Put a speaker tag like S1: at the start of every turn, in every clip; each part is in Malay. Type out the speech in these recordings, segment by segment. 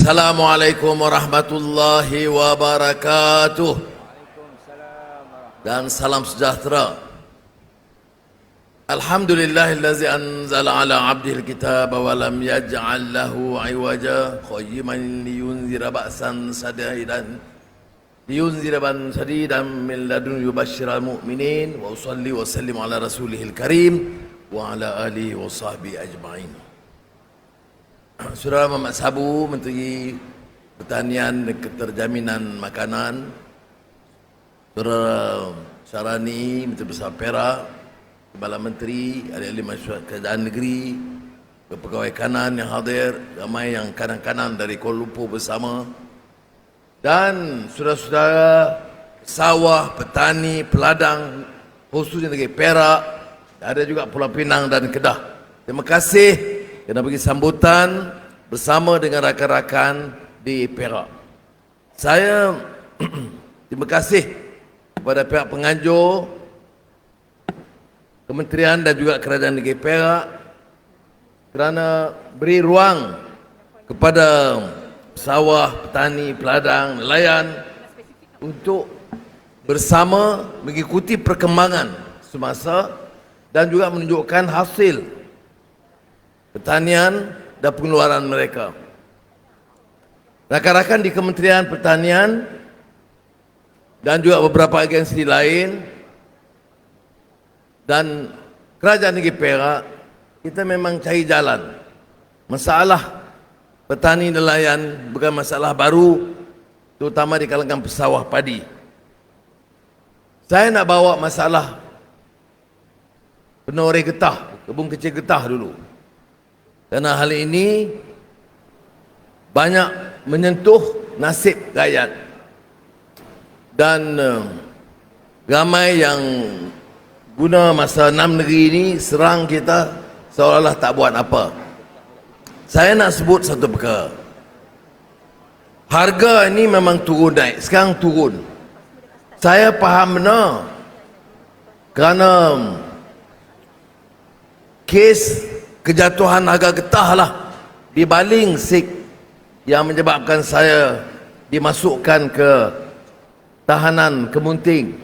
S1: Assalamualaikum warahmatullahi wabarakatuh. Dan salam sejahtera. Alhamdulillahillazi anzala ala abdihil kitaba wa lam yaj'al lahu iwaja qayyiman liyunzira ba'san sadidan min ladun yubashshiral mu'minin wa usalli wa sallim ala rasulihil karim wa ala alihi wa sahbihi ajma'in. Saudara Muhammad Sabu, Menteri Pertanian dan Keterjaminan Makanan, Saudara Sarani, Menteri Besar Perak, Kepala Menteri, ahli-ahli masyarakat kerajaan negeri, pegawai kanan yang hadir, ramai yang kanan-kanan dari Kuala Lumpur bersama, dan saudara-saudara sawah, petani, peladang, khususnya negeri Perak, ada juga Pulau Pinang dan Kedah. Terima kasih kerana bagi sambutan bersama dengan rakan-rakan di Perak. Saya terima kasih kepada pihak penganjur, Kementerian dan juga Kerajaan Negeri Perak kerana beri ruang kepada sawah, petani, peladang, nelayan untuk bersama mengikuti perkembangan semasa dan juga menunjukkan hasil pertanian dan pengeluaran mereka. Rakan-rakan di Kementerian Pertanian dan juga beberapa agensi lain dan Kerajaan Negeri Perak, kita memang cari jalan. Masalah petani nelayan bukan masalah baru, terutama di kalangan pesawah padi. Saya nak bawa masalah penoreh getah, kebun kecil getah dulu. Kerana hal ini banyak menyentuh nasib rakyat dan ramai yang guna masa 6 negeri ini serang kita seolah-olah tak buat apa. Saya nak sebut satu perkara. Harga ini memang turun naik, sekarang turun. Saya faham benar kerana kes kejatuhan harga getah lah di Baling Sik yang menyebabkan saya dimasukkan ke tahanan Kemunting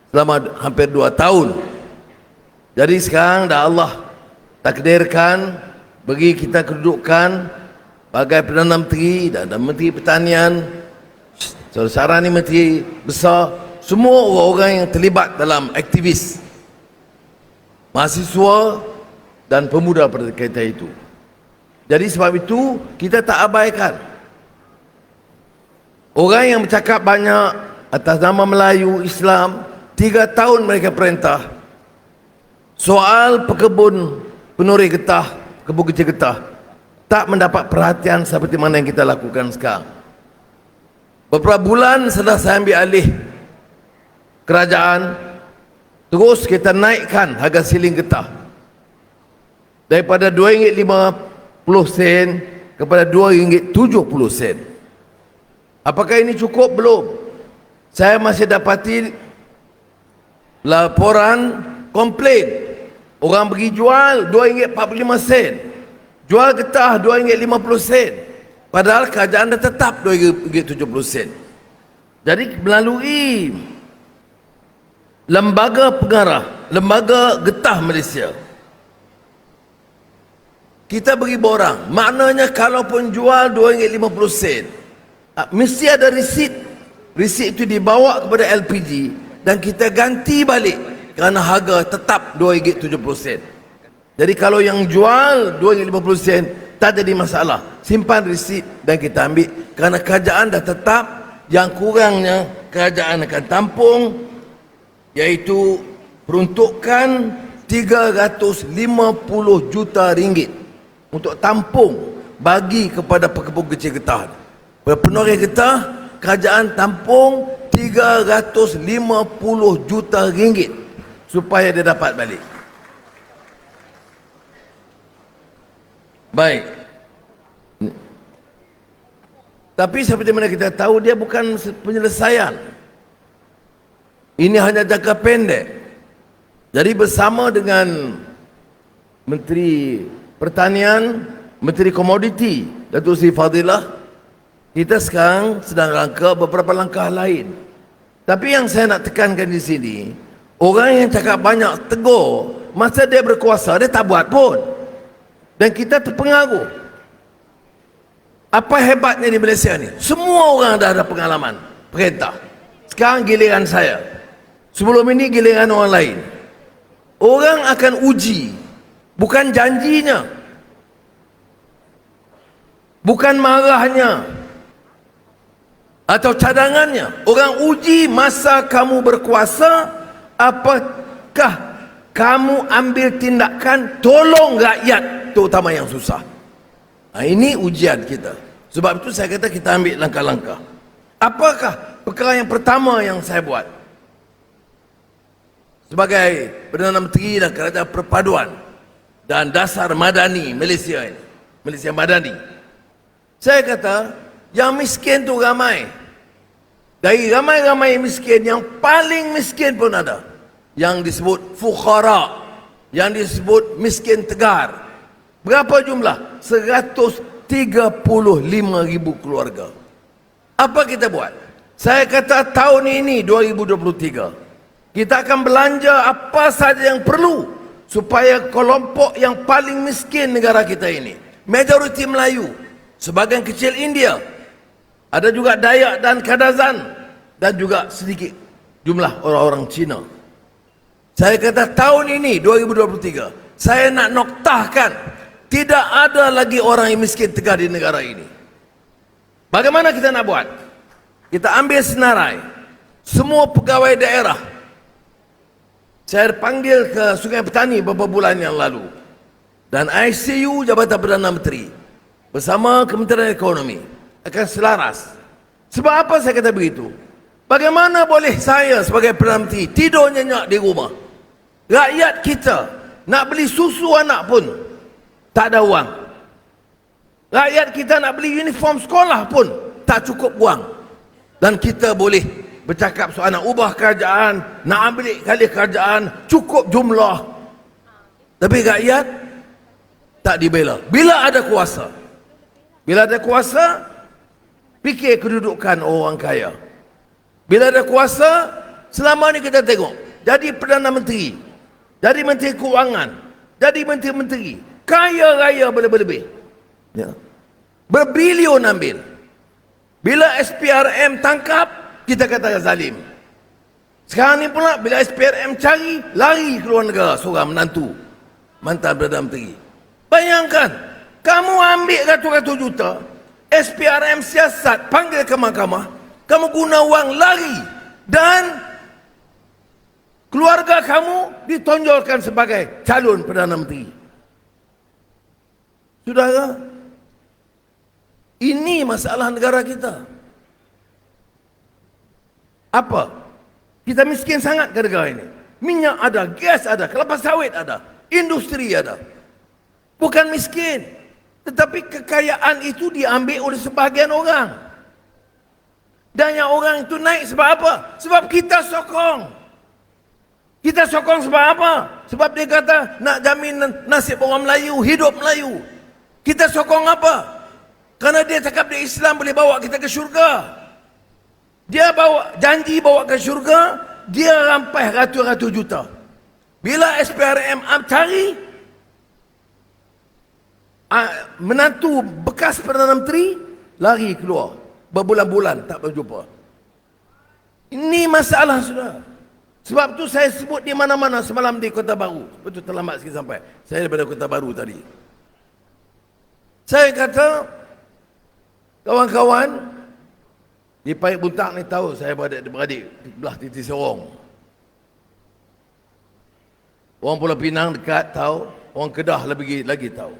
S1: selama hampir 2 tahun. Jadi sekarang dah Allah takdirkan bagi kita kedudukan sebagai Perdana Menteri dan Menteri Pertanian, Saudara ni Menteri Besar, semua orang-orang yang terlibat dalam aktivis, mahasiswa dan pemuda pada kaitan itu. Jadi sebab itu kita tak abaikan orang yang bercakap banyak atas nama Melayu Islam. 3 tahun mereka perintah soal pekebun penoreh getah, kebun kecil getah, tak mendapat perhatian seperti mana yang kita lakukan sekarang. Beberapa bulan setelah saya ambil alih kerajaan, terus kita naikkan harga siling getah daripada RM2.50 kepada RM2.70. Apakah ini cukup? Belum. Saya masih dapati laporan komplain orang pergi jual RM2.45, jual getah RM2.50, padahal kerajaan dah tetap RM2.70. Jadi melalui lembaga pengarah, lembaga getah Malaysia, kita beri borang. Maknanya kalaupun jual RM2.50, mesti ada resit. Resit itu dibawa kepada LPG dan kita ganti balik kerana harga tetap RM2.70. Jadi kalau yang jual RM2.50 tak jadi masalah. Simpan resit dan kita ambil kerana kerajaan dah tetap. Yang kurangnya kerajaan akan tampung, iaitu peruntukan RM350 juta untuk tampung bagi kepada pekebun kecil getah. Penoreh getah, kerajaan tampung RM350 juta supaya dia dapat balik. Baik. Tapi seperti mana kita tahu, dia bukan penyelesaian. Ini hanya jangka pendek. Jadi bersama dengan Menteri Pertanian, Menteri Komoditi Datuk Seri Fadilah, Kita sekarang sedang rangka beberapa langkah lain. Tapi yang saya nak tekankan di sini, orang yang cakap banyak tegur, masa dia berkuasa, dia tak buat pun. Dan kita terpengaruh. Apa hebatnya di Malaysia ni? Semua orang dah ada pengalaman perintah. Sekarang giliran saya. Sebelum ini giliran orang lain. Orang akan uji, bukan janjinya, bukan marahnya atau cadangannya. Orang uji masa kamu berkuasa, apakah kamu ambil tindakan tolong rakyat, terutama yang susah. Ini ujian kita. Sebab itu saya kata kita ambil langkah-langkah. Apakah perkara yang pertama yang saya buat sebagai Perdana Menteri dan Kerajaan Perpaduan dan Dasar Madani Malaysia ini, Malaysia Madani? Saya kata yang miskin tu ramai. Dari ramai-ramai miskin, yang paling miskin pun ada, yang disebut fukhara, yang disebut miskin tegar. Berapa jumlah? 135,000 keluarga. Apa kita buat? Saya kata tahun ini 2023 kita akan belanja apa saja yang perlu supaya kelompok yang paling miskin negara kita ini, majoriti Melayu, sebagian kecil India, ada juga Dayak dan Kadazan, dan juga sedikit jumlah orang-orang Cina. Saya kata tahun ini 2023 saya nak noktahkan tidak ada lagi orang yang miskin tegar di negara ini. Bagaimana kita nak buat? Kita ambil senarai semua pegawai daerah. Saya panggil ke Sungai Petani beberapa bulan yang lalu, dan ICU Jabatan Perdana Menteri bersama Kementerian Ekonomi akan selaras. Sebab apa saya kata begitu? Bagaimana boleh saya sebagai Perdana Menteri tidur nyenyak di rumah? Rakyat kita nak beli susu anak pun tak ada wang. Rakyat kita nak beli uniform sekolah pun tak cukup wang. Dan kita boleh bercakap soal nak ubah kerajaan, nak ambil kali kerajaan, cukup jumlah. Tapi rakyat tak dibela. Bila ada kuasa, fikir kedudukan orang kaya. Bila ada kuasa, selama ni kita tengok, jadi Perdana Menteri, jadi Menteri Kewangan, jadi menteri-menteri, kaya raya berlebih-lebih, ya, berbilion ambil. Bila SPRM tangkap, kita kata zalim. Sekarang ni pula bila SPRM cari, lari keluar negara seorang menantu mantan Perdana Menteri. Bayangkan, kamu ambil ratus-ratus juta, SPRM siasat, panggil ke mahkamah, kamu guna wang lari, dan keluarga kamu ditonjolkan sebagai calon Perdana Menteri. Saudara, ini masalah negara kita. Apa? Kita miskin sangat ke negara ini. Minyak ada, gas ada, kelapa sawit ada, industri ada. Bukan miskin, tetapi kekayaan itu diambil oleh sebahagian orang. Dan yang orang itu naik sebab apa? Sebab kita sokong. Kita sokong sebab apa? Sebab dia kata nak jamin nasib orang Melayu, hidup Melayu. Kita sokong apa? Karena dia cakap dia Islam boleh bawa kita ke syurga. Dia janji bawa ke syurga, dia rampai ratus-ratus juta. Bila SPRM cari, menantu bekas Perdana Menteri lari keluar, berbulan-bulan tak berjumpa. Ini masalah, sudah. Sebab tu saya sebut di mana-mana semalam di Kota Baru. Betul terlambat sikit sampai. Saya daripada Kota Baru tadi. Saya kata, kawan-kawan di Paik Buntak ni tahu saya beradik belah Titi Sorong. Orang Pulau Pinang dekat tahu, orang Kedah lagi tahu.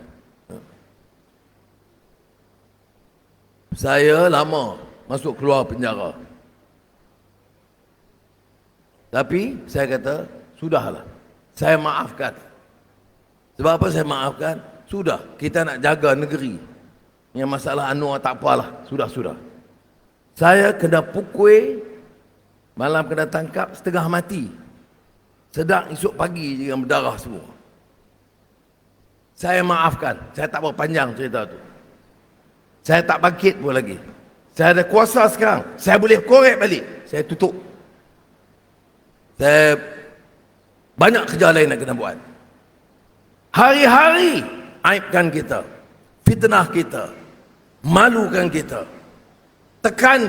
S1: Saya lama masuk keluar penjara. Tapi saya kata, sudahlah. Saya maafkan. Sebab apa saya maafkan? Sudah, kita nak jaga negeri. Yang masalah Anwar tak apalah, sudah. Saya kena pukul, malam kena tangkap, setengah mati. Sedang esok pagi dengan berdarah semua. Saya maafkan, saya tak berpanjang cerita tu. Saya tak bangkit pun lagi. Saya ada kuasa sekarang. Saya boleh korek balik. Saya tutup. Saya banyak kerja lain nak kena buat. Hari-hari aibkan kita, fitnah kita, malukan kita, tekan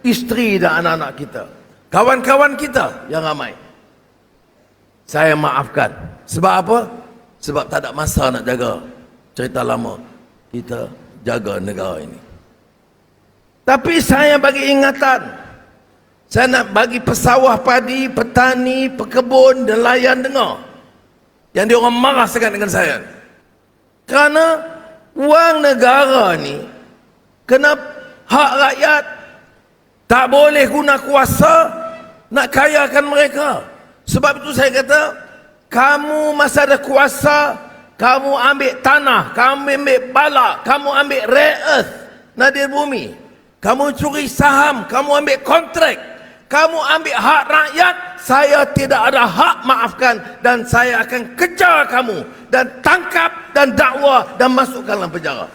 S1: isteri dan anak-anak kita, kawan-kawan kita yang ramai. Saya maafkan. Sebab apa? Sebab tak ada masa nak jaga cerita lama. Kita jaga negara ini. Tapi saya bagi ingatan. Saya nak bagi pesawah padi, petani, pekebun, nelayan dengar. Yang dia orang marah sangat dengan saya. Kerana wang negara ni kena hak rakyat. Tak boleh guna kuasa nak kayakan mereka. Sebab itu saya kata, kamu masa ada kuasa, kamu ambil tanah, kamu ambil balak, kamu ambil rare earth, nadir bumi. Kamu curi saham, kamu ambil kontrak, kamu ambil hak rakyat. Saya tidak ada hak maafkan, dan saya akan kejar kamu dan tangkap dan dakwa dan masukkan dalam penjara.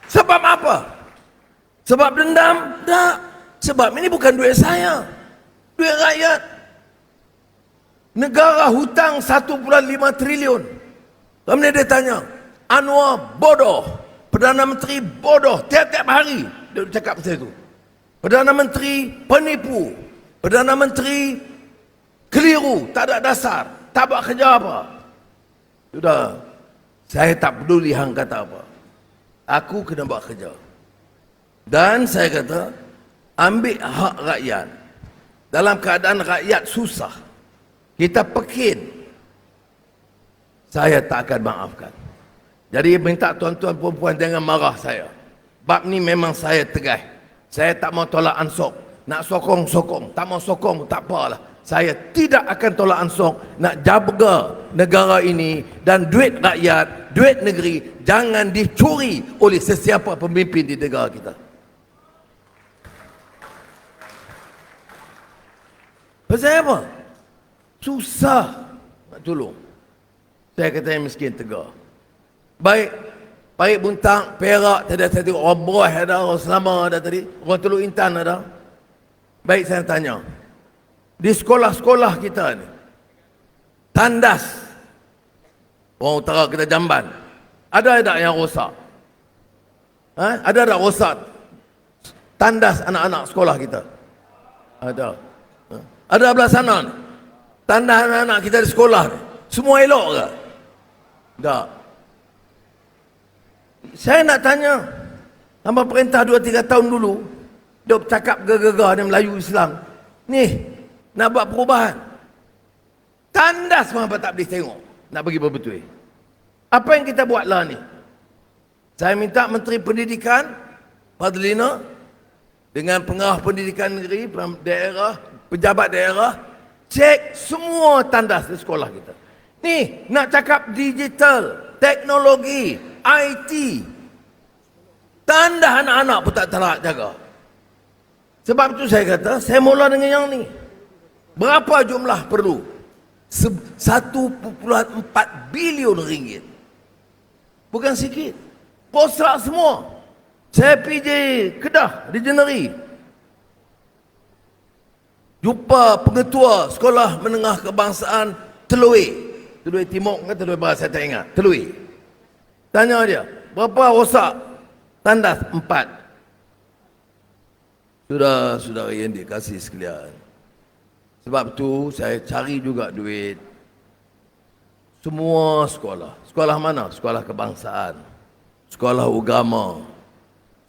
S1: Sebab apa? Sebab dendam? Tak. Sebab ini bukan duit saya, duit rakyat. Negara hutang 1.5 triliun. Kemudian dia tanya, Anwar bodoh, Perdana Menteri bodoh, tiap-tiap hari dia cakap macam itu. Perdana Menteri penipu, Perdana Menteri keliru, tak ada dasar, tak buat kerja apa. Sudah, saya tak peduli hang kata apa. Aku kena buat kerja. Dan saya kata, ambil hak rakyat. Dalam keadaan rakyat susah, kita pekin, saya tak akan maafkan. Jadi minta tuan-tuan perempuan jangan marah saya. Bab ni memang saya tegas. Saya tak mau tolak ansok. Nak sokong, sokong. Tak mau sokong, tak apalah. Saya tidak akan tolak ansok. Nak jaga negara ini dan duit rakyat, duit negeri jangan dicuri oleh sesiapa pemimpin di negara kita. Pasal apa? Susah nak tolong. Saya kata yang miskin tegar. Baik, Parit Buntang, Perak, tadi orang Beroh ada, orang Selama ada tadi, orang Teluk Intan ada. Baik, saya tanya, di sekolah-sekolah kita ni, tandas, orang utara kita Jamban, ada tak yang rosak? Ada tak rosak tandas anak-anak sekolah kita? Ada. Ada belah sana ni, tandas anak-anak kita di sekolah ni, semua elok ke? Tak. Saya nak tanya, hamba perintah 2-3 tahun dulu, dia bercakap gegar-gegar dia Melayu Islam. Ni, nak buat perubahan. Tandas pun hamba tak boleh tengok. Nak bagi berbetul. Apa yang kita buat lah ni? Saya minta Menteri Pendidikan, Fadlina, dengan pengarah pendidikan negeri, daerah, pejabat daerah, cek semua tandas di sekolah kita. Ni, nak cakap digital, teknologi, IT, tanda anak-anak pun tak terak jaga. Sebab itu saya kata, saya mula dengan yang ni. Berapa jumlah perlu? 1.4 bilion ringgit. Bukan sikit. Posrak semua. Saya pergi Kedah, di Jeneri, jumpa pengetua Sekolah Menengah Kebangsaan Telui. Telui Timur ke Telui Barat saya tak ingat. Telui. Tanya dia, berapa rosak? Tandas 4. Sudah, saudara yang dikasih sekalian. Sebab tu saya cari juga duit. Semua sekolah. Sekolah mana? Sekolah kebangsaan, sekolah agama,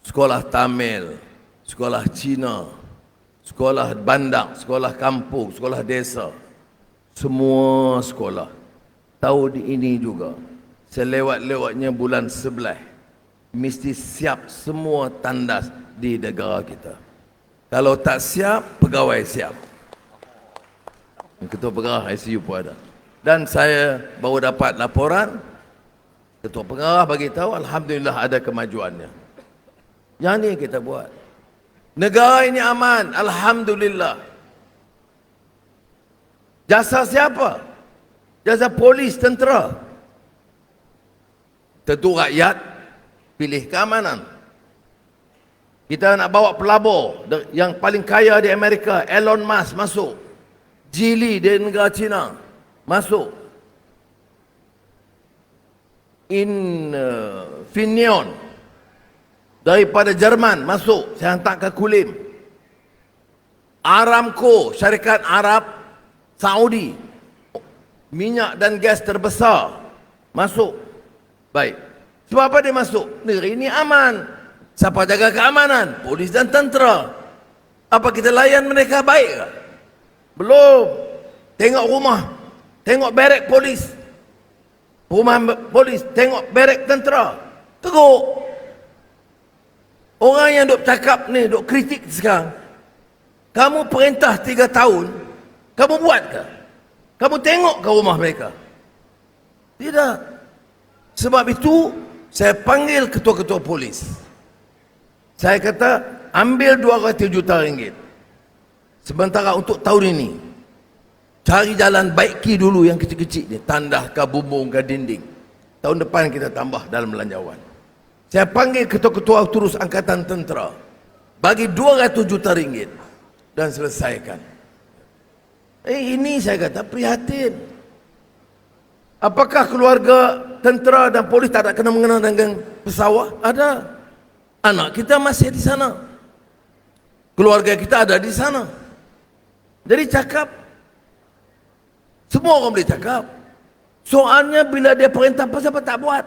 S1: sekolah Tamil, sekolah Cina, sekolah bandar, sekolah kampung, sekolah desa. Semua sekolah. Tahun ini juga, selewat-lewatnya bulan 11, mesti siap semua tandas di negara kita. Kalau tak siap, pegawai siap. Ketua pengarah ICU pun ada. Dan saya baru dapat laporan, ketua pengarah bagi tahu, alhamdulillah ada kemajuannya. Yang ni kita buat. Negara ini aman, alhamdulillah. Jasa siapa? Jasa polis, tentera. Tentu rakyat pilih keamanan. Kita nak bawa pelabur yang paling kaya di Amerika, Elon Musk masuk. Geely di negara China masuk. Infineon daripada Jerman masuk. Saya hantar ke Kulim. Aramco, syarikat Arab Saudi, minyak dan gas terbesar masuk. Baik. Sebab apa dia masuk? Negeri ini aman. Siapa jaga keamanan? Polis dan tentera. Apa kita layan mereka baik ke? Belum. Tengok rumah, tengok barek polis, rumah polis, tengok barek tentera, teruk. Orang yang duk cakap ni, duk kritik sekarang, kamu perintah 3 tahun, kamu buat ke? Kamu tengok ke rumah mereka? Tidak. Sebab itu saya panggil ketua-ketua polis. Saya kata, ambil 200 juta ringgit sementara untuk tahun ini. Cari jalan baiki dulu yang kecil-kecil ni, tandah ke bumbung ke dinding. Tahun depan kita tambah dalam belanjawan. Saya panggil ketua-ketua terus angkatan tentera, bagi 200 juta ringgit dan selesaikan. Ini saya kata prihatin. Apakah keluarga tentera dan polis tak ada kena-mengena dengan pesawat? Ada. Anak kita masih di sana, keluarga kita ada di sana. Jadi cakap, semua orang boleh cakap. Soalnya bila dia perintah, pasal apa tak buat?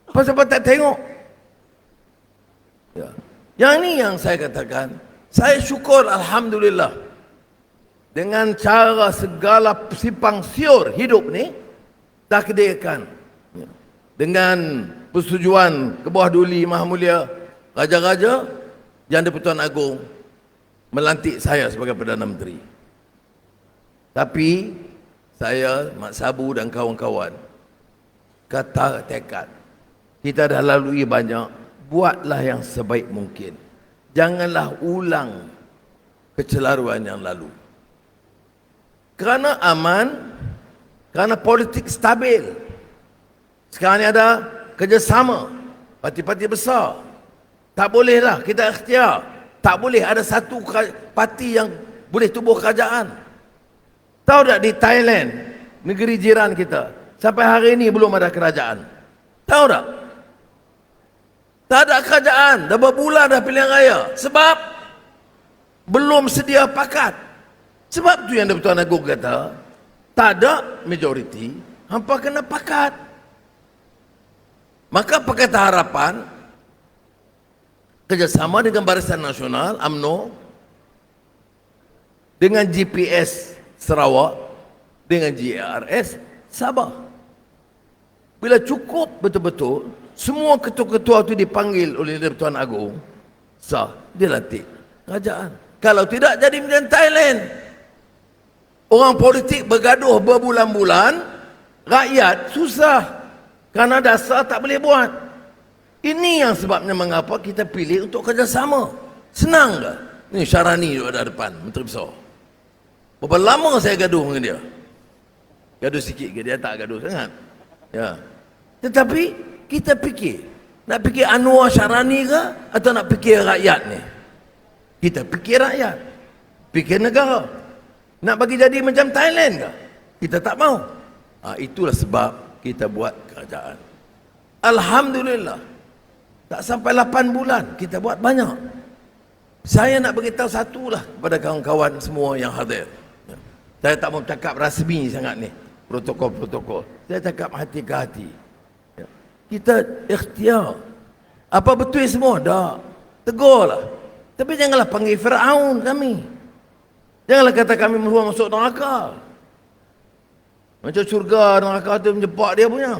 S1: Pasal apa tak tengok? Ya. Yang ini yang saya katakan, saya syukur Alhamdulillah dengan cara segala simpang siur hidup ni takdirkan. Ya. Dengan persetujuan ke bawah Duli Maha Mulia Raja-Raja, Yang di-Pertuan Agong melantik saya sebagai Perdana Menteri. Tapi saya, Mak Sabu dan kawan-kawan kata tekad, kita dah lalui banyak, buatlah yang sebaik mungkin. Janganlah ulang kecelaruan yang lalu. Kerana aman, kerana politik stabil. Sekarang ni ada kerjasama parti-parti besar. Tak bolehlah kita ikhtiar. Tak boleh ada satu parti yang boleh tubuh kerajaan. Tahu tak di Thailand, negeri jiran kita, sampai hari ini belum ada kerajaan. Tahu tak? Tak ada kerajaan, dah berbulan dah pilihan raya. Sebab belum sedia pakat. Sebab tu yang Di-Pertuan Agong kata, tak ada majoriti, hampa kena pakat. Maka Pakatan Harapan kerjasama dengan Barisan Nasional UMNO, dengan GPS Sarawak, dengan GRS Sabah. Bila cukup betul-betul, semua ketua-ketua itu dipanggil oleh Di-Pertuan Agong, sah, dilantik kerajaan. Kalau tidak, jadi macam Thailand. Orang politik bergaduh berbulan-bulan, rakyat susah kerana dasar tak boleh buat. Ini yang sebabnya mengapa kita pilih untuk kerjasama. Senang ke? Ni Syarani duduk ada depan, Menteri Besar. Berapa lama saya gaduh dengan dia? Gaduh sikit ke? Dia tak gaduh sangat. Ya. Tetapi kita fikir, nak fikir Anwar Syarani ke atau nak fikir rakyat ni? Kita fikir rakyat, fikir negara. Nak bagi jadi macam Thailand ke? Kita tak mau. Itulah sebab kita buat kerajaan. Alhamdulillah, tak sampai 8 bulan kita buat banyak. Saya nak beritahu satulah kepada kawan-kawan semua yang hadir. Saya tak mau cakap rasmi sangat ni, protokol-protokol. Saya cakap hati ke hati. Kita ikhtiar. Apa betul semua? Tak. Tegurlah. Tapi janganlah panggil Firaun kami. Janganlah kata kami semua masuk neraka. Macam syurga neraka tu menjepak dia punya.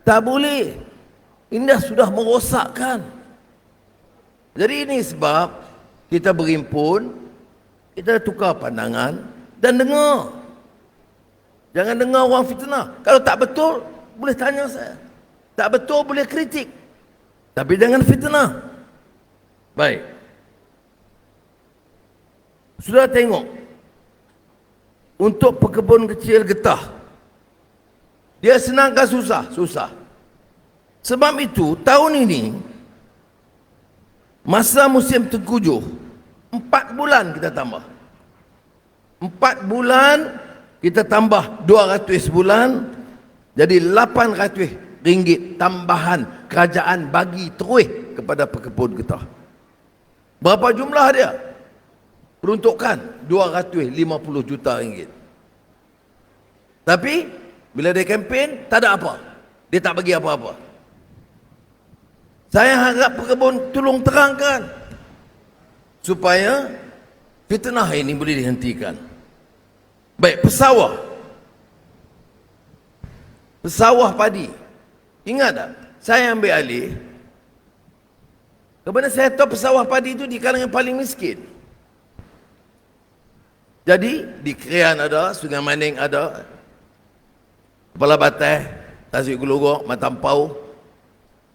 S1: Tak boleh. Ini dah sudah merosakkan. Jadi ini sebab kita berhimpun, kita tukar pandangan dan dengar. Jangan dengar orang fitnah. Kalau tak betul, boleh tanya saya. Tak betul, boleh kritik. Tapi jangan fitnah. Baik. Sudah tengok, untuk pekebun kecil getah, dia senang ke susah? Susah. Sebab itu tahun ini Masa musim tengkujuh 4 bulan kita tambah. 4 bulan kita tambah 200 sebulan, jadi 800 ringgit tambahan kerajaan bagi terus kepada pekebun kita. Berapa jumlah dia? Peruntukan 250 juta ringgit. Tapi bila dia kempen, tak ada apa. Dia tak bagi apa-apa. Saya harap pekebun tolong terangkan supaya fitnah ini boleh dihentikan. Baik, pesawah. Pesawah padi. Ingat tak? Saya ambil alih. Kemudian saya tahu pesawah padi itu di kalangan paling miskin. Jadi di Krian ada, Sungai Maning ada, Kepala Batai, Tasik Gelorok, Matampau,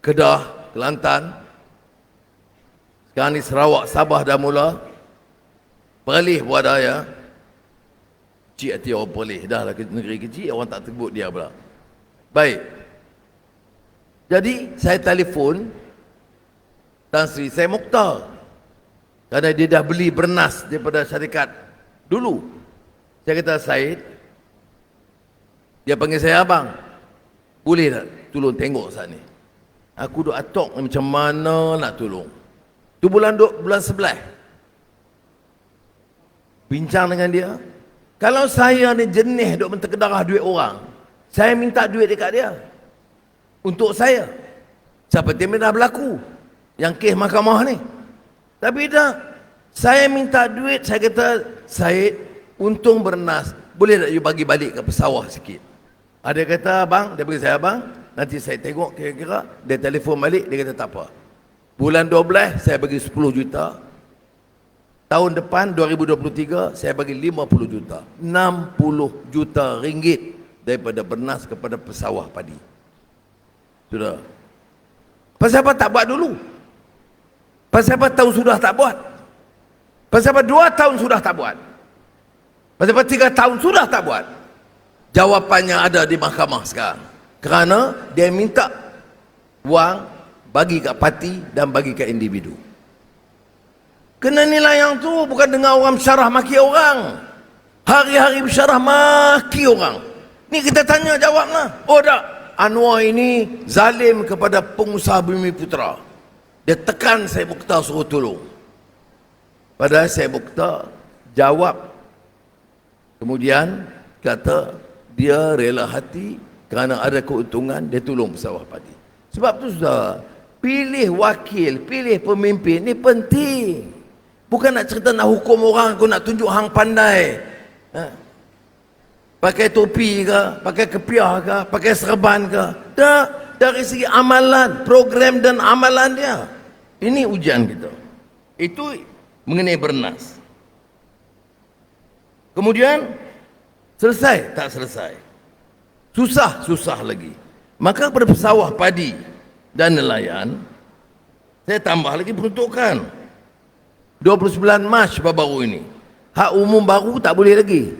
S1: Kedah, Kelantan. Sekarang ni Sarawak, Sabah dah mula. Perlis pun ada ya. Kecil hati orang Perlis. Dah lah negeri kecil, orang tak sebut dia pula. Baik. Jadi saya telefon Tan Sri, saya Mukhtar. Kerana dia dah beli bernas daripada syarikat dulu. Saya kata, Syed, dia panggil saya abang, boleh tak tolong tengok saat ni? Aku duk atok macam mana nak tolong. Tu bulan 11. Bincang dengan dia. Kalau saya ni jenis duk menterkedarah duit orang, saya minta duit dekat dia untuk saya. Seperti yang dah berlaku yang kes mahkamah ni. Tapi dah saya minta duit, saya kata, Syed, untung bernas, boleh tak you bagi balik ke pesawah sikit? Ada kata, abang, dia bagi saya, abang, nanti saya tengok kira-kira. Dia telefon balik, dia kata tak apa. Bulan 12 saya bagi 10 juta. Tahun depan 2023 saya bagi 50 juta. 60 juta ringgit daripada bernas kepada pesawah padi. Sudah. Pasal apa tak buat dulu? Pasal apa tahun sudah tak buat? Pasal apa 2 tahun sudah tak buat? Pasal apa 3 tahun sudah tak buat? Jawapannya ada di mahkamah sekarang. Kerana dia minta wang bagi kat parti dan bagi kat individu. Kena nilai yang tu bukan dengar orang bersyarah maki orang. Hari-hari bersyarah maki orang. Ni kita tanya jawablah. Oh tak, Anwar ini zalim kepada pengusaha Bumi Putra. Dia tekan saya Mukhtar suruh tolong. Padahal saya Mukhtar jawab. Kemudian kata dia rela hati kerana ada keuntungan dia tolong pesawah padi. Sebab tu sudah pilih wakil, pilih pemimpin ni penting. Bukan nak cerita nak hukum orang, aku nak tunjuk hang pandai. Pakai topi ke, pakai kepiah ke, pakai serban ke. Tak, dari segi amalan, program dan amalan dia. Ini ujian kita. Itu mengenai bernas. Kemudian selesai? Tak selesai. Susah lagi. Maka pada pesawah padi dan nelayan, saya tambah lagi peruntukan. 29 Mac baru ini. Hak umum baru tak boleh lagi.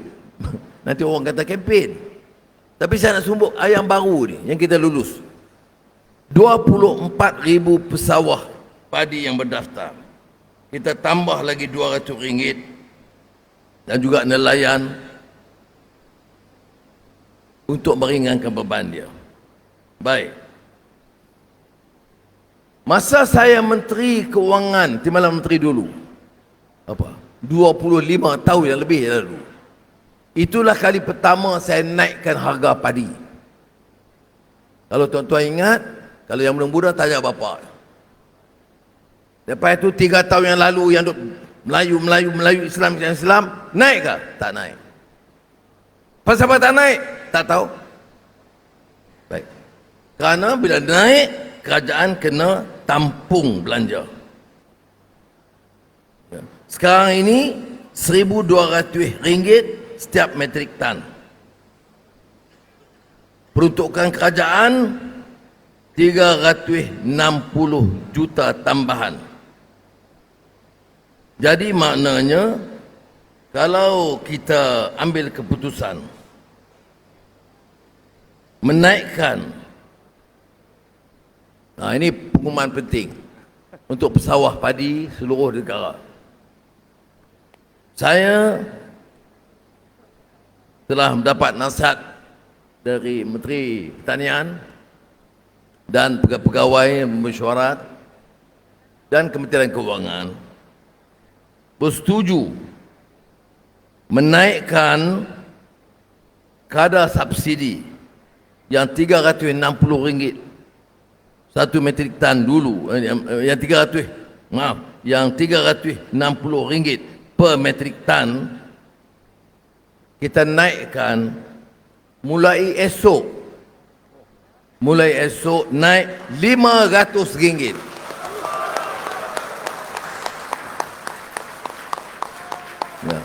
S1: Nanti orang kata kempen. Tapi saya nak sumbuk yang baru ni, yang kita lulus. 24,000 pesawah padi yang berdaftar. Kita tambah lagi RM200 dan juga nelayan untuk meringankan beban dia. Baik. Masa saya Menteri Keuangan, timbalan menteri dulu, 25 tahun yang lebih lalu, itulah kali pertama saya naikkan harga padi. Kalau tuan-tuan ingat, kalau yang muda-muda tanya bapa. Lepas itu 3 tahun yang lalu yang duk Melayu Islam, naik ke? Tak naik. Pasal apa tak naik? Tak tahu. Baik. Kerana bila naik, kerajaan kena tampung belanja. Sekarang ini RM1,200 setiap metrik tan. Peruntukan kerajaan 360 juta tambahan. Jadi maknanya kalau kita ambil keputusan menaikkan, ini pengumuman penting, untuk pesawah padi seluruh negara. Saya telah mendapat nasihat dari Menteri Pertanian dan pegawai mesyuarat dan Kementerian Keuangan bersetuju menaikkan kadar subsidi yang RM360 satu metrik tan dulu, yang RM360 per metrik tan, kita naikkan mulai esok naik RM500. Ya.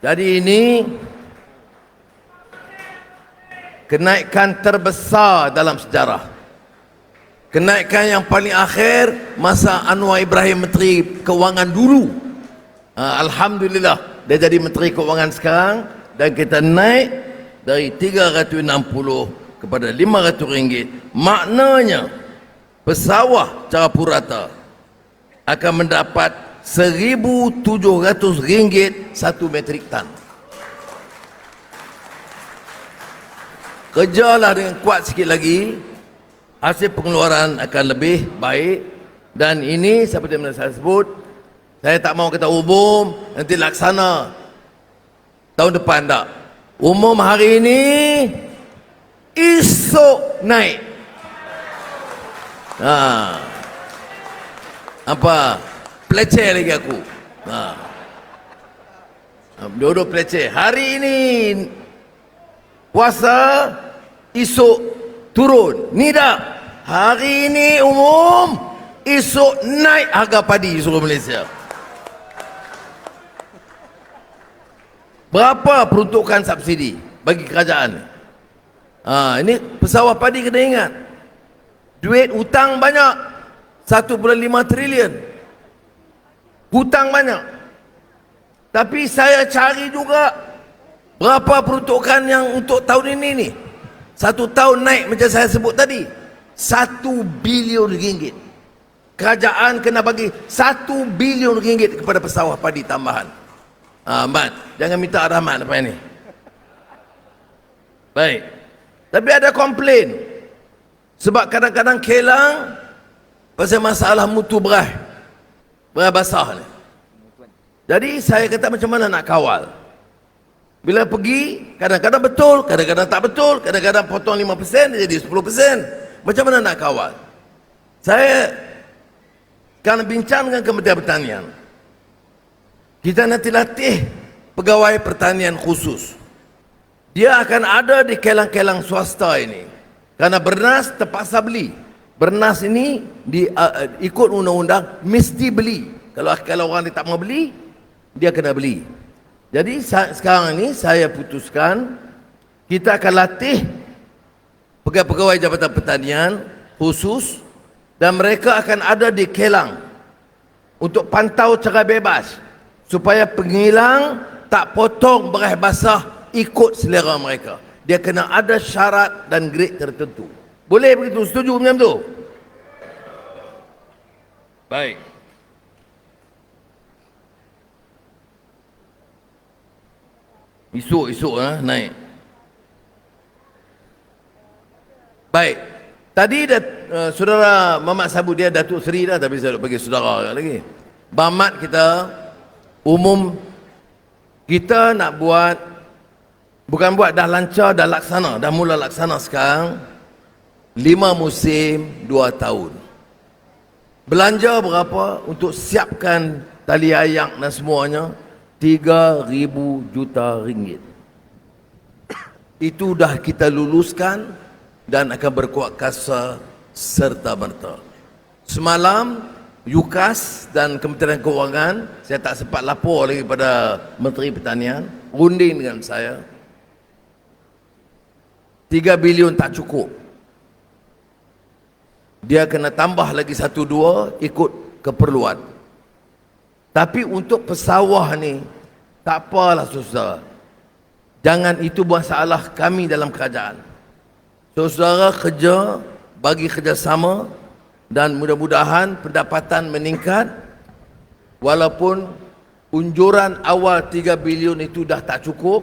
S1: Jadi ini kenaikan terbesar dalam sejarah. Kenaikan yang paling akhir masa Anwar Ibrahim Menteri Keuangan dulu. Alhamdulillah dia jadi Menteri Keuangan sekarang, dan kita naik dari 360 kepada RM500. Maknanya pesawah cara purata akan mendapat RM1,700 satu metrik tan. Kerjalah dengan kuat sikit lagi, hasil pengeluaran akan lebih baik. Dan ini seperti yang saya sebut, saya tak mahu kata umum nanti laksana tahun depan, tak. Umum hari ini, esok naik. Apa? Peleceh lagi aku. Dua-dua peleceh. Hari ini puasa, esok turun. Ni dah. Hari ini umum, esok naik harga padi di seluruh Malaysia. Berapa peruntukan subsidi bagi kerajaan? Ini pesawah padi kena ingat. Duit hutang banyak, 1.5 trilion. Hutang banyak. Tapi saya cari juga berapa peruntukan yang untuk tahun ini ni. Satu tahun naik macam saya sebut tadi, RM1 bilion. Kerajaan kena bagi RM1 bilion kepada pesawah padi tambahan. Mat, jangan minta rahmat apa ini. Baik. Tapi ada komplain. Sebab kadang-kadang kelang pasal masalah mutu beras basah ni. Jadi saya kata macam mana nak kawal? Bila pergi, kadang-kadang betul, kadang-kadang tak betul, kadang-kadang potong 5% jadi 10%. Macam mana nak kawal? Saya akan bincang dengan Kementerian Pertanian. Kita nanti latih pegawai pertanian khusus. Dia akan ada di kelang-kelang swasta ini. Karena bernas terpaksa beli. Bernas ini ikut undang-undang mesti beli. Kalau orang dia tak mau beli, dia kena beli. Jadi sekarang ini saya putuskan kita akan latih pegawai Jabatan Pertanian khusus, dan mereka akan ada di kelang untuk pantau secara bebas supaya pengilang tak potong beras basah ikut selera mereka. Dia kena ada syarat dan grade tertentu. Boleh begitu? Setuju macam tu? Baik. Esok naik. Baik. Tadi saudara Mamat Sabu, dia Datuk Seri dah, tapi saya nak bagi saudara lagi. Bamat kita umum, kita nak buat, bukan buat, dah lancar, dah laksana, dah mula laksana sekarang 5 musim 2 tahun. Belanja berapa untuk siapkan tali ayak dan semuanya? 3,000 juta ringgit. Itu dah kita luluskan dan akan berkuat kuasa serta merta. Semalam UKAS dan Kementerian Keuangan, saya tak sempat lapor lagi pada Menteri Pertanian, runding dengan saya. 3 bilion tak cukup. Dia kena tambah lagi 1-2 ikut keperluan. Tapi untuk pesawah ni, tak apalah saudara. Jangan, itu bukan salah kami dalam kerajaan. Saudara kerja, bagi kerjasama, dan mudah-mudahan pendapatan meningkat. Walaupun unjuran awal 3 bilion itu dah tak cukup,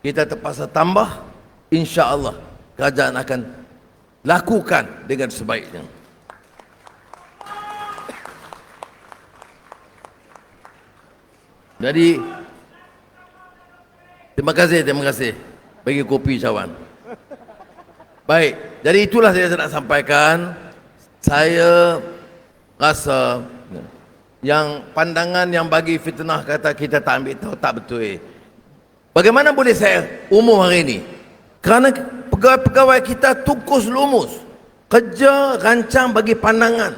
S1: kita terpaksa tambah. InsyaAllah kerajaan akan lakukan dengan sebaiknya. Jadi terima kasih bagi kopi cawan. Baik, jadi itulah saya nak sampaikan. Saya rasa yang pandangan yang bagi fitnah kata kita tak ambil tahu, tak betul. Bagaimana boleh saya umum hari ini? Kerana pegawai-pegawai kita tukus lumus, kerja rancang bagi pandangan.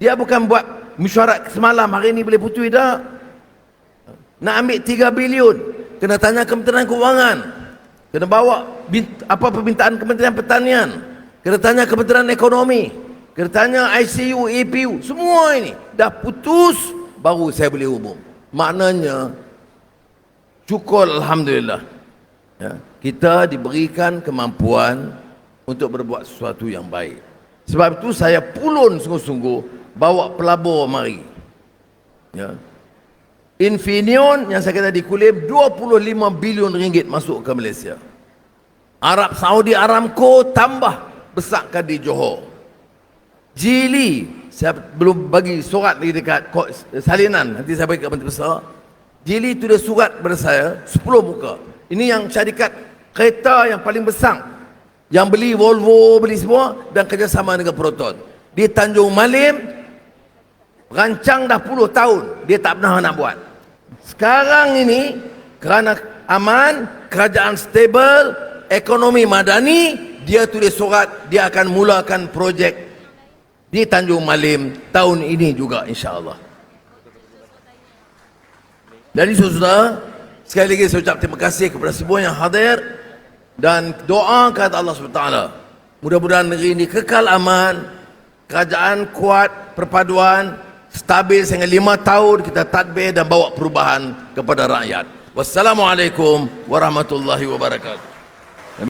S1: Dia bukan buat mesyuarat semalam hari ini boleh putui dah. Nak ambil 3 bilion, kena tanya Kementerian Kewangan, kena bawa apa permintaan Kementerian Pertanian, kena tanya Kementerian Ekonomi, kena tanya ICU, APU, semua ini dah putus baru saya boleh umum. Maknanya syukur alhamdulillah, ya, kita diberikan kemampuan untuk berbuat sesuatu yang baik. Sebab itu saya pulun sungguh-sungguh bawa pelabur mari, ya. Infineon yang saya kata di Kulib 25 bilion ringgit masuk ke Malaysia. Arab Saudi Aramco tambah besarkan di Johor. Geely, saya belum bagi surat lagi dekat salinan, nanti saya bagi ke Menteri Besar. Geely itu dia surat pada saya 10 muka. Ini yang syarikat kereta yang paling besar, yang beli Volvo, beli semua, dan kerjasama dengan Proton. Di Tanjung Malim rancang dah 10 tahun, dia tak pernah nak buat. Sekarang ini kerana aman, kerajaan stabil, ekonomi madani, dia tulis surat dia akan mulakan projek di Tanjung Malim tahun ini juga insya-Allah. Jadi saudara, sekali lagi saya ucap terima kasih kepada semua yang hadir dan doa kepada Allah SWT. Mudah-mudahan negeri ini kekal aman, kerajaan kuat, perpaduan stabil sehingga 5 tahun kita tadbir dan bawa perubahan kepada rakyat. Wassalamualaikum warahmatullahi wabarakatuh.